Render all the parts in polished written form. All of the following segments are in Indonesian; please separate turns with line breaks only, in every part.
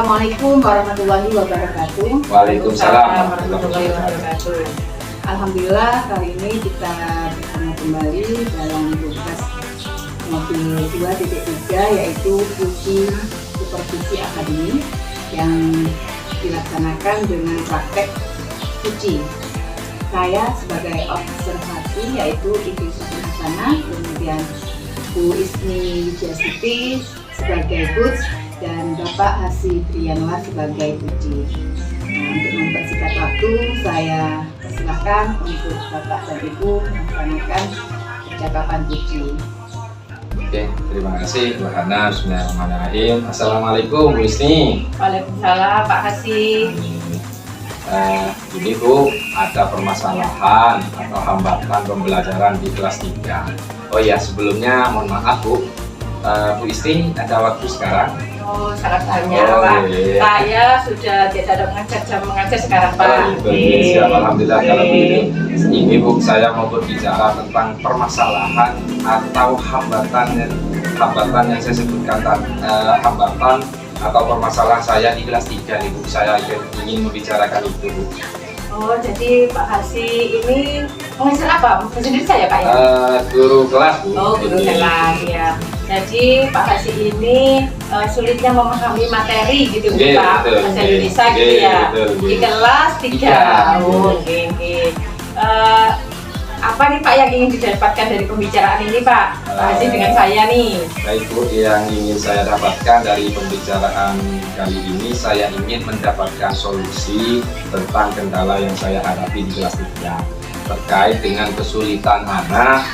Assalamualaikum warahmatullahi wabarakatuh.
Waalaikumsalam
warahmatullahi wabarakatuh. Alhamdulillah kali ini kita bertemu kembali dalam podcast modul 2.3 yaitu uji supervisi akademik yang dilaksanakan dengan praktek uji. Saya sebagai observasi yaitu Ibu Susi Hasanah, kemudian Bu Isni Widyasiti sebagai coach dan Bapak Hasib Trianwar sebagai uji. Nah, untuk mempersingkat waktu, saya persilahkan untuk Bapak dan Ibu melaksanakan percakapan uji.
Oke, terima kasih Bu Hana. Bismillahirrahmanirrahim. Assalamualaikum Bu Isni.
Waalaikumsalam Pak Hasib.
Ini Bu, ada permasalahan atau hambatan pembelajaran di kelas 3. Oh ya, sebelumnya mohon maaf Bu, Bu Isni ada waktu sekarang?
Oh, sangat banyak Pak.
Iya.
Saya sudah tidak ada jam mengajar sekarang Pak.
Siap, alhamdulillah kalau begitu. Ini Bu, saya mau berbicara tentang permasalahan atau hambatan yang saya sebutkan tadi, hambatan atau permasalahan saya di kelas 3 nih Bu. Saya ingin membicarakan itu Bu.
Oh, jadi Pak Hasi ini mengajar apa? Sendiri saya Pak ya?
Guru kelas Bu.
Oh, guru kelas ya. Jadi Pak Hasi ini sulitnya memahami materi gitu
Oke,
Pak,
betul,
bahasa
oke.
Indonesia
Oke,
gitu ya.
betul, oke.
Di kelas 3.
Tiga.
Oh, oke. Apa nih Pak yang ingin didapatkan dari pembicaraan ini Pak? Pak Hasi dengan saya nih.
Baik Bu, yang ingin saya dapatkan dari pembicaraan kali ini, saya ingin mendapatkan solusi tentang kendala yang saya hadapi di kelas 3 terkait dengan kesulitan anak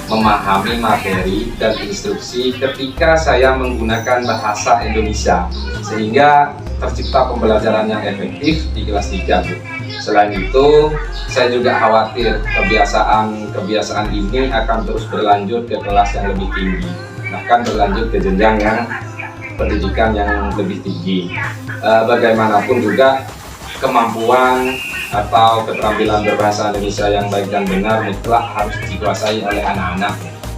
memahami materi dan instruksi ketika saya menggunakan bahasa Indonesia, sehingga tercipta pembelajaran yang efektif di kelas 3 Bu. Selain itu, saya juga khawatir kebiasaan ini akan terus berlanjut ke kelas yang lebih tinggi, bahkan berlanjut ke jenjang yang pendidikan yang lebih tinggi. Bagaimanapun juga kemampuan atau keterampilan berbahasa Indonesia yang baik dan benar mutlak harus dikuasai oleh anak-anak.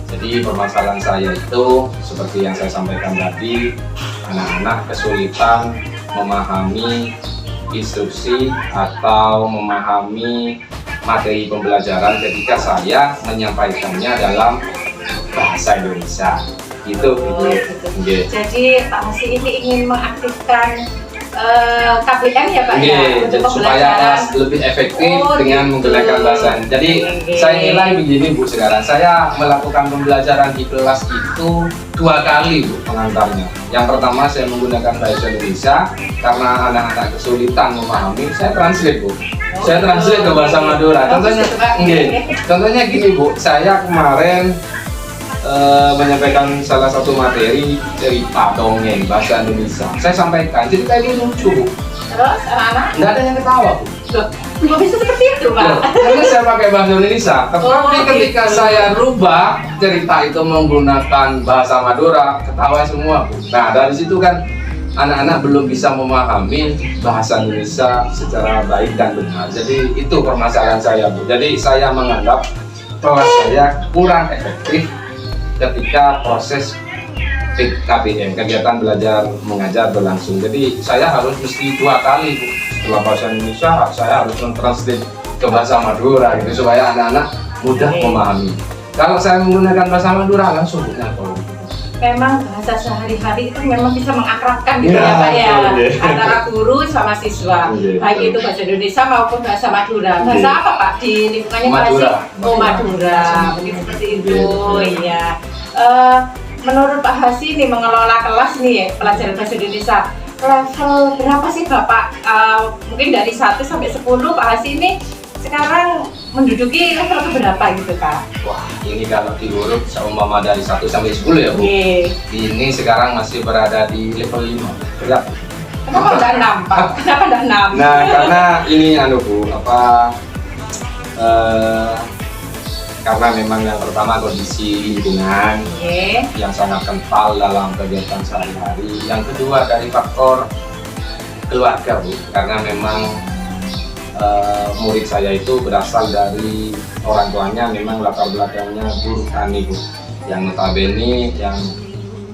Jadi permasalahan saya itu seperti yang saya sampaikan tadi, anak-anak kesulitan memahami instruksi atau memahami materi pembelajaran ketika saya menyampaikannya dalam bahasa Indonesia. Itu.
Okay. Jadi Pak Hasi ini ingin mengaktifkan KBM ya Pak ya, untuk
supaya kelas lebih efektif dengan menggunakan bahasa. Jadi saya nilai begini Bu, sekarang saya melakukan pembelajaran di kelas itu 2 kali Bu pengantarnya. Yang pertama saya menggunakan bahasa Indonesia karena anak-anak kesulitan memahami, saya translate Bu. Saya translate ke bahasa Madura. Contohnya gini Bu, saya kemarin menyampaikan salah satu materi cerita dongeng bahasa Indonesia. Saya sampaikan, jadi kayak ini lucu Bu.
Terus anak-anak?
Nggak ada yang ketawa Bu.
Kok bisa seperti itu Pak?
Karena saya pakai bahasa Indonesia. Tetapi ketika saya rubah cerita itu menggunakan bahasa Madura, ketawa semua Bu. Nah dari situ kan anak-anak belum bisa memahami bahasa Indonesia secara baik dan benar. Jadi itu permasalahan saya Bu. Jadi saya menganggap kelas saya kurang efektif ketika proses KBM, kegiatan belajar mengajar berlangsung. Jadi saya harus mesti 2 kali Bu. Setelah bahasa Indonesia saya harus mentranslate ke bahasa Madura gitu supaya anak-anak mudah memahami. Kalau saya menggunakan bahasa Madura langsung nyantol.
Memang bahasa sehari-hari itu memang bisa mengakrabkan gitu ya Pak ya, antara guru sama siswa, baik itu bahasa Indonesia maupun bahasa Madura. Bahasa apa Pak di lingkungannya Pak Hasi? Oh Madura, begitu seperti itu. Iya. Menurut Pak Hasi nih mengelola kelas nih pelajaran bahasa Indonesia, level berapa sih Bapak? Mungkin dari 1 sampai 10 Pak Hasi ini sekarang menduduki level berapa gitu Pak?
Wah, ini kalau diurut seumpama dari 1 sampai 10 ya Bu. Ini sekarang masih berada di level 5. Berat.
Kenapa udah 6 Pak? Kenapa udah 6?
Nah, karena ini Bu, karena memang yang pertama kondisi lingkungan yang sangat kental dalam kegiatan sehari-hari. Yang kedua dari faktor keluarga Bu, karena memang murid saya itu berasal dari orang tuanya memang latar belakangnya buruh tani Bu, yang notabene yang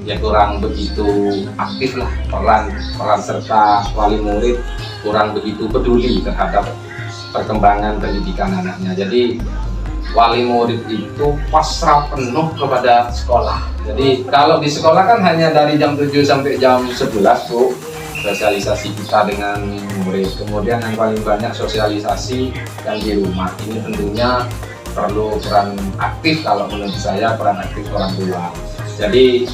ya kurang begitu aktif lah, peran serta wali murid kurang begitu peduli terhadap perkembangan pendidikan anaknya. Jadi wali murid itu pasrah penuh kepada sekolah. Jadi kalau di sekolah kan hanya dari jam 7 sampai jam 11 Bu, sosialisasi kita dengan murid. Kemudian yang paling banyak sosialisasi yang di rumah. Ini tentunya perlu peran aktif, kalau menurut saya peran aktif orang tua. Jadi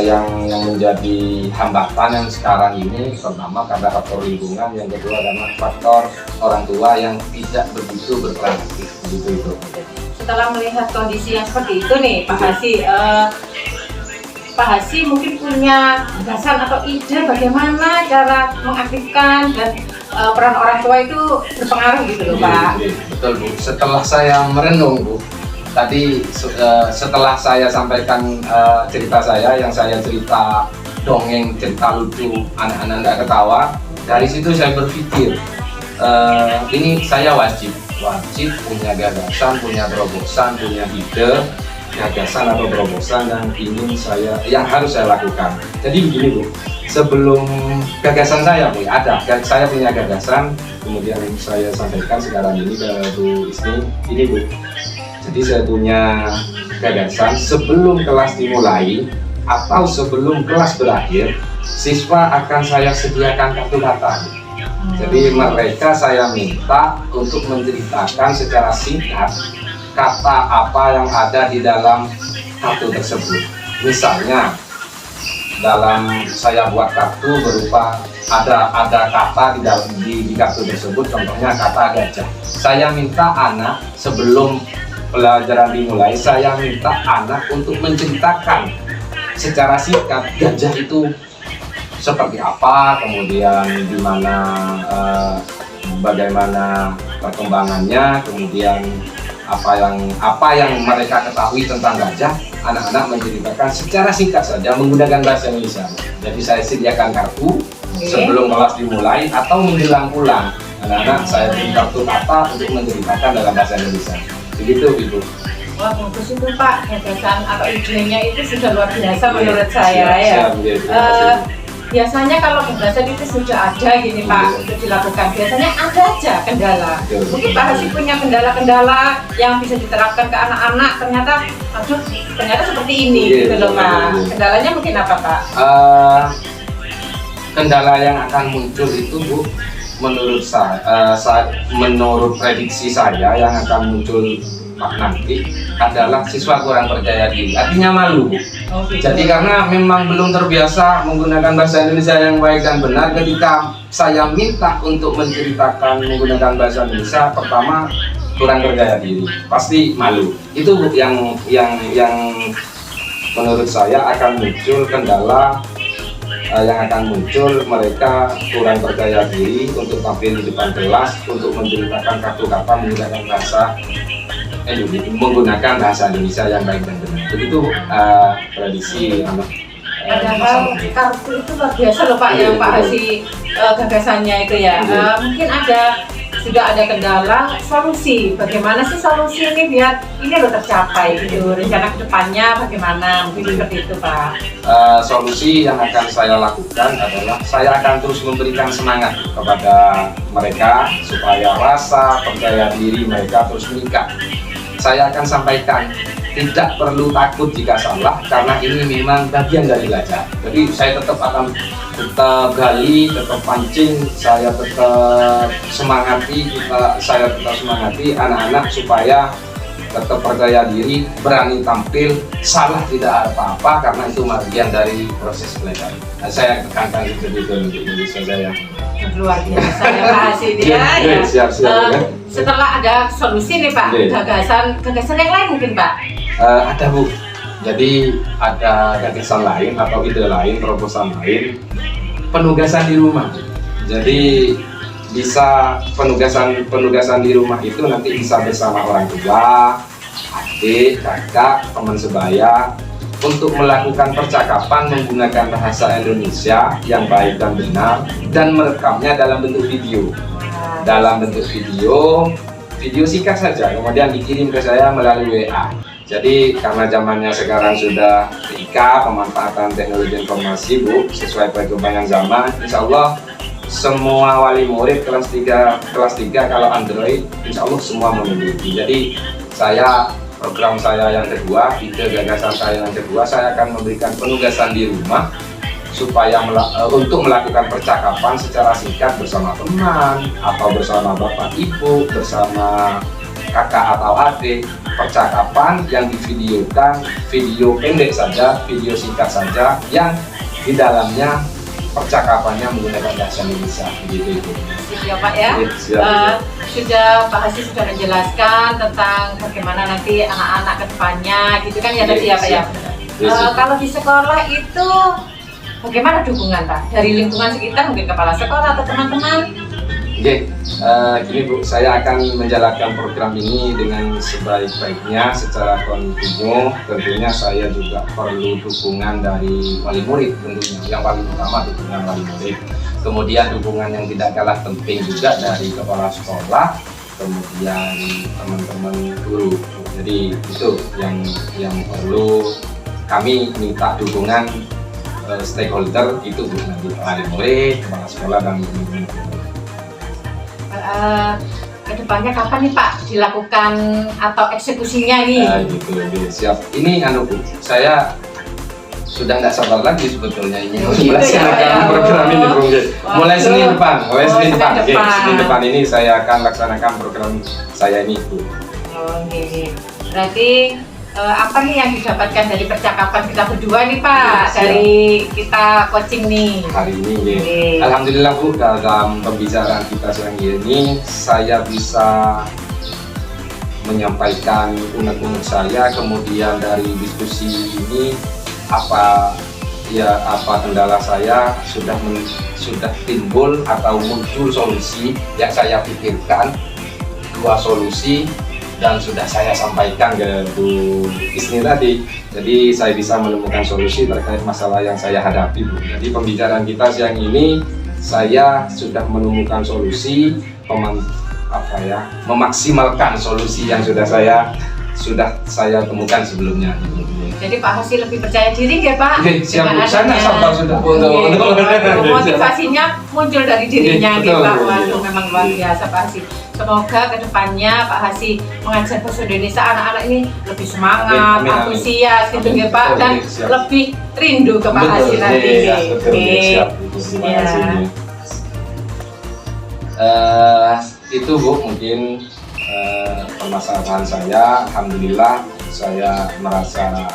yang menjadi hambatan yang sekarang ini pertama karena faktor lingkungan, yang kedua karena faktor orang tua yang tidak begitu berperan aktif. Begitu.
Setelah melihat kondisi yang seperti itu nih Pak Hasi, Pak Hasi mungkin punya gagasan atau ide bagaimana cara mengaktifkan dan peran orang tua itu berpengaruh gitu loh Pak.
Betul Bu, setelah saya merenung Bu, tadi setelah saya sampaikan cerita saya, yang saya cerita dongeng, cerita lucu, anak-anak nggak ketawa, dari situ saya berpikir ini saya wajib punya gagasan, punya terobosan, punya ide, gagasan atau terobosan yang harus saya lakukan. Jadi begini Bu, sebelum gagasan saya Bu, saya punya gagasan, kemudian saya sampaikan sekarang ini ke Bu Isni, ini Bu. Jadi saya punya gagasan sebelum kelas dimulai atau sebelum kelas berakhir, siswa akan saya sediakan kartu kata. Jadi mereka saya minta untuk menceritakan secara singkat kata apa yang ada di dalam kartu tersebut. Misalnya dalam saya buat kartu berupa ada kata di kartu tersebut, contohnya kata gajah. Saya minta anak sebelum pelajaran dimulai, saya minta anak untuk menceritakan secara singkat gajah itu seperti apa, kemudian bagaimana perkembangannya, kemudian apa yang mereka ketahui tentang gajah. Anak-anak menceritakan secara singkat saja menggunakan bahasa Indonesia. Jadi saya sediakan kartu sebelum kelas dimulai atau menjelang pulang. Anak-anak saya beri kartu kata untuk menceritakan dalam bahasa Indonesia. Begitu Ibu.
Wah bagus itu Pak, gagasan atau idenya itu sudah luar biasa menurut saya ya. Biasanya kalau gagasan itu sudah ada gini Pak untuk dilakukan, biasanya ada aja kendala. Mungkin Pak Hasi punya kendala-kendala yang bisa diterapkan ke anak-anak, ternyata seperti ini gitu loh Pak. Kendalanya mungkin apa Pak?
Kendala yang akan muncul itu Bu, menurut menurut prediksi saya yang akan muncul nanti adalah siswa kurang percaya diri, artinya malu. Jadi karena memang belum terbiasa menggunakan bahasa Indonesia yang baik dan benar, ketika saya minta untuk menceritakan menggunakan bahasa Indonesia, pertama kurang percaya diri, pasti malu. Itu yang menurut saya akan muncul kendala, yang akan muncul, mereka kurang percaya diri untuk tampil di depan kelas, untuk menceritakan kartu kata menggunakan bahasa Indonesia yang baik dan benar. Begitu tradisi anak.
Padahal kartu itu luar biasa loh Pak, yang Pak Hasi gagasannya itu ya. Mungkin juga ada kendala solusi. Bagaimana sih solusi ini biar ini loh tercapai gitu? Rencana kedepannya bagaimana? Mungkin seperti itu Pak.
Solusi yang akan saya lakukan adalah saya akan terus memberikan semangat kepada mereka supaya rasa percaya diri mereka terus meningkat. Saya akan sampaikan, tidak perlu takut jika salah, karena ini memang bagian dari belajar. Jadi saya tetap gali, tetap pancing, saya tetap semangati anak-anak supaya tetap percaya diri, berani tampil, salah tidak ada apa-apa, karena itu bagian dari proses belajar. Nah, saya tekankan itu untuk Indonesia saya.
Luar biasa ya Pak Hasi ya.
Siap, ya.
Setelah ada solusi nih Pak, gagasan yang lain mungkin Pak?
Ada Bu. Jadi ada gagasan lain atau ide lain, terobosan lain, penugasan di rumah. Jadi bisa penugasan di rumah itu nanti bisa bersama orang tua, adik, kakak, teman sebaya, untuk melakukan percakapan menggunakan bahasa Indonesia yang baik dan benar, dan merekamnya dalam bentuk video. Dalam bentuk video singkat saja, kemudian dikirim ke saya melalui WA. Jadi karena zamannya sekarang sudah TIK, pemanfaatan teknologi informasi Bu, sesuai perkembangan zaman, insya Allah semua wali murid kelas 3 kalau Android, insya Allah semua memiliki. Jadi program saya yang kedua, ide gagasan saya yang kedua, saya akan memberikan penugasan di rumah supaya untuk melakukan percakapan secara singkat bersama teman atau bersama bapak ibu, bersama kakak atau adik, percakapan yang divideokan, video pendek saja, video singkat saja, yang di dalamnya percakapannya menggunakan bahasa Indonesia, begitu itu.
Ya Pak ya. Sudah Pak Hasyim sudah menjelaskan tentang bagaimana nanti anak-anak ke depannya, gitu kan ya tadi ya Pak ya. Kalau di sekolah itu bagaimana dukungan Pak? Dari lingkungan sekitar, mungkin kepala sekolah atau teman-teman?
Oke, gini Bu, saya akan menjalankan program ini dengan sebaik-baiknya secara kontinu. Tentunya saya juga perlu dukungan dari wali murid tentunya. Yang paling utama dukungan wali murid. Kemudian dukungan yang tidak kalah penting juga dari kepala sekolah, kemudian teman-teman guru. Jadi itu yang perlu kami minta dukungan stakeholder itu Bu, nanti wali murid, kepala sekolah dan teman-teman guru.
Kedepannya kapan nih Pak dilakukan atau eksekusinya nih?
Gitu, siap. Ini Bu, saya sudah nggak sabar lagi sebetulnya ini melaksanakan program ini Bu. Mulai Senin depan ini saya akan laksanakan program saya ini Bu.
Oke. Berarti apa nih yang didapatkan dari percakapan kita berdua nih Pak, dari kita coaching nih
hari ini Alhamdulillah Bu, dalam pembicaraan kita siang ini saya bisa menyampaikan unek-unek saya, kemudian dari diskusi ini apa kendala saya sudah timbul atau muncul solusi yang saya pikirkan, 2 solusi, dan sudah saya sampaikan ke Bu Isni tadi. Jadi saya bisa menemukan solusi terkait masalah yang saya hadapi Bu. Jadi pembicaraan kita siang ini saya sudah menemukan solusi, memaksimalkan solusi yang sudah saya temukan sebelumnya.
Jadi Pak Hasyim lebih percaya diri ya Pak?
Siap Bu, saya nggak sabar sudah Bu.
Motivasinya muncul dari dirinya gitu Pak. Waduh, memang luar biasa Pak Hasyim. Semoga kedepannya Pak Hasyim mengajar bahasa Indonesia anak-anak ini lebih semangat, antusias gitu ya Pak, dan lebih rindu ke Pak Hasyim nanti.
Itu Bu mungkin permasalahan saya. Alhamdulillah saya merasa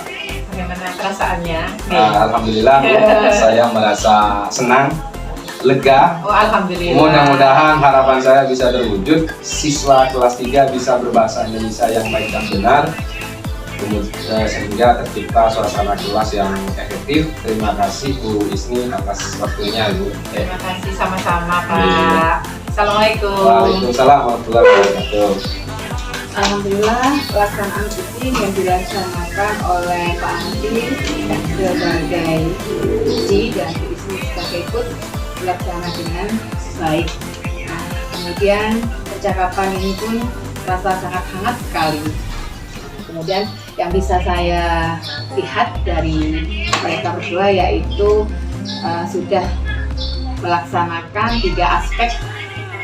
bagaimana perasaannya?
Alhamdulillah saya merasa senang, lega.
Alhamdulillah.
Mudah-mudahan harapan saya bisa terwujud. Siswa kelas 3 bisa berbahasa Indonesia yang baik dan benar, sehingga tercipta suasana kelas yang efektif. Terima kasih Bu Isni atas waktunya Bu.
Terima kasih sama-sama Pak. Assalamualaikum.
Waalaikumsalam warahmatullahi wabarakatuh.
Alhamdulillah pelaksanaan coaching yang dilaksanakan oleh Pak Hasyim sebagai uji dan Bu Isni sebagai coach dilaksanakan dengan baik. Nah, kemudian percakapan ini pun terasa sangat hangat sekali. Kemudian yang bisa saya lihat dari mereka berdua yaitu sudah melaksanakan 3 aspek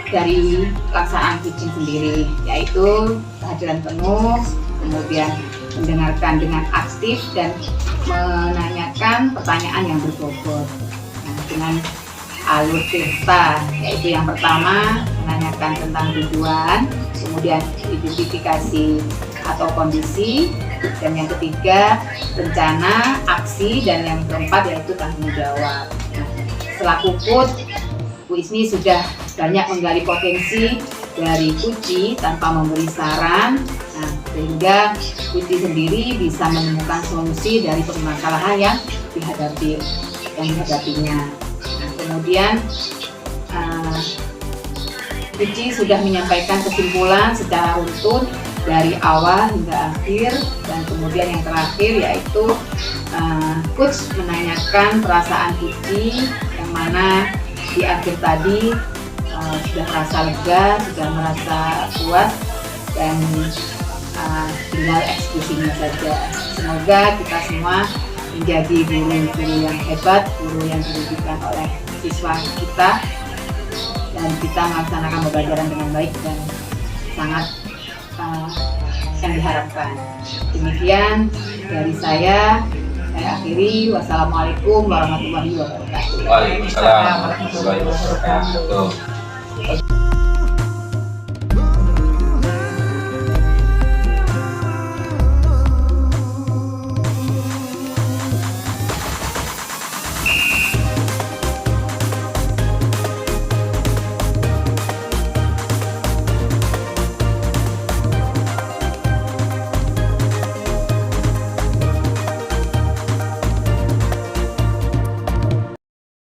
dari pelaksanaan coaching sendiri, yaitu kehadiran penuh, kemudian mendengarkan dengan aktif dan menanyakan pertanyaan yang berbobot. Nah, dengan alur cerita, yaitu yang pertama menanyakan tentang tujuan, kemudian identifikasi atau kondisi, dan yang ketiga rencana, aksi, dan yang keempat yaitu tanggung jawab. Nah, selaku coach, Bu Isni sudah banyak menggali potensi dari Puji tanpa memberi saran, nah, sehingga Puji sendiri bisa menemukan solusi dari permasalahan yang dihadapinya. Nah, kemudian Puji sudah menyampaikan kesimpulan secara runtut dari awal hingga akhir, dan kemudian yang terakhir yaitu Coach menanyakan perasaan Puji yang mana di akhir tadi sudah merasa lega, sudah merasa puas, dan tinggal eksekusinya saja. Semoga kita semua menjadi guru-guru yang hebat, guru yang dirugikan oleh siswa kita, dan kita melaksanakan pembelajaran dengan baik dan sangat yang diharapkan. Demikian dari saya akhiri. Wassalamualaikum warahmatullahi wabarakatuh.
Waalaikumsalam warahmatullahi wabarakatuh.